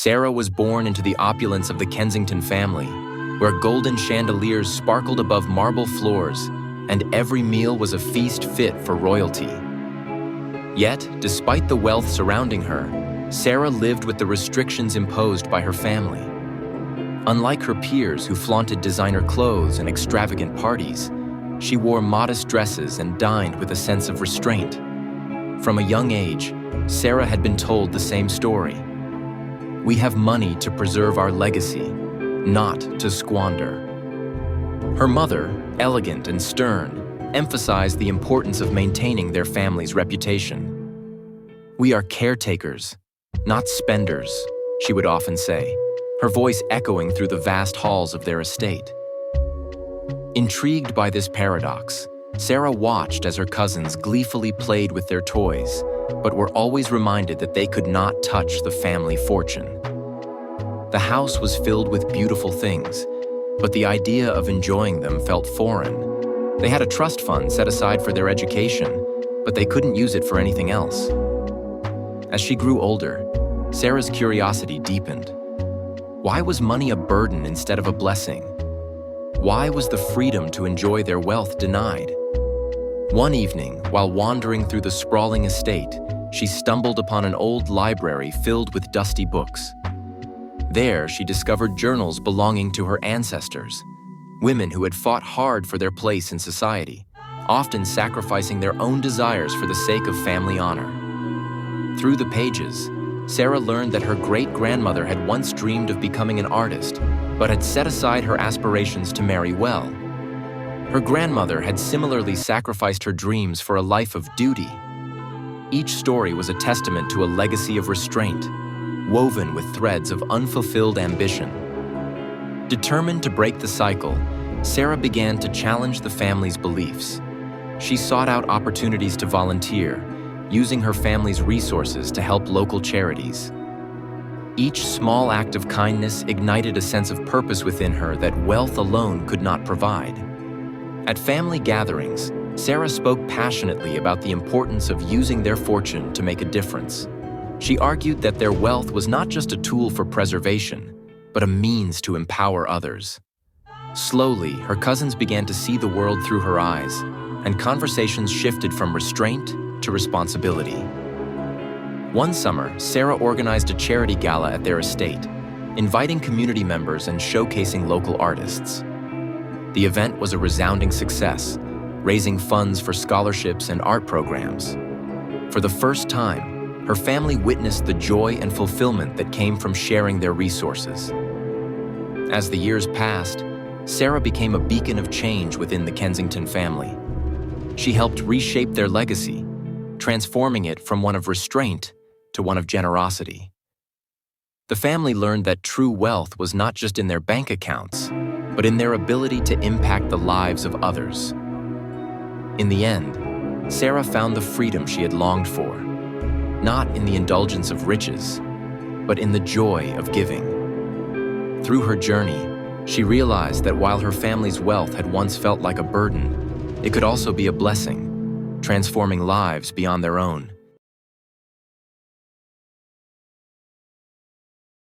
Sarah was born into the opulence of the Kensington family, where golden chandeliers sparkled above marble floors, and every meal was a feast fit for royalty. Yet, despite the wealth surrounding her, Sarah lived with the restrictions imposed by her family. Unlike her peers who flaunted designer clothes and extravagant parties, she wore modest dresses and dined with a sense of restraint. From a young age, Sarah had been told the same story. We have money to preserve our legacy, not to squander. Her mother, elegant and stern, emphasized the importance of maintaining their family's reputation. "We are caretakers, not spenders," she would often say, her voice echoing through the vast halls of their estate. Intrigued by this paradox, Sarah watched as her cousins gleefully played with their toys, but were always reminded that they could not touch the family fortune. The house was filled with beautiful things, but the idea of enjoying them felt foreign. They had a trust fund set aside for their education, but they couldn't use it for anything else. As she grew older, Sarah's curiosity deepened. Why was money a burden instead of a blessing? Why was the freedom to enjoy their wealth denied? One evening, while wandering through the sprawling estate, she stumbled upon an old library filled with dusty books. There, she discovered journals belonging to her ancestors, women who had fought hard for their place in society, often sacrificing their own desires for the sake of family honor. Through the pages, Sarah learned that her great-grandmother had once dreamed of becoming an artist, but had set aside her aspirations to marry well. Her grandmother had similarly sacrificed her dreams for a life of duty. Each story was a testament to a legacy of restraint, woven with threads of unfulfilled ambition. Determined to break the cycle, Sarah began to challenge the family's beliefs. She sought out opportunities to volunteer, using her family's resources to help local charities. Each small act of kindness ignited a sense of purpose within her that wealth alone could not provide. At family gatherings, Sarah spoke passionately about the importance of using their fortune to make a difference. She argued that their wealth was not just a tool for preservation, but a means to empower others. Slowly, her cousins began to see the world through her eyes, and conversations shifted from restraint to responsibility. One summer, Sarah organized a charity gala at their estate, inviting community members and showcasing local artists. The event was a resounding success, raising funds for scholarships and art programs. For the first time, her family witnessed the joy and fulfillment that came from sharing their resources. As the years passed, Sarah became a beacon of change within the Kensington family. She helped reshape their legacy, transforming it from one of restraint to one of generosity. The family learned that true wealth was not just in their bank accounts, but in their ability to impact the lives of others. In the end, Sarah found the freedom she had longed for, not in the indulgence of riches, but in the joy of giving. Through her journey, she realized that while her family's wealth had once felt like a burden, it could also be a blessing, transforming lives beyond their own.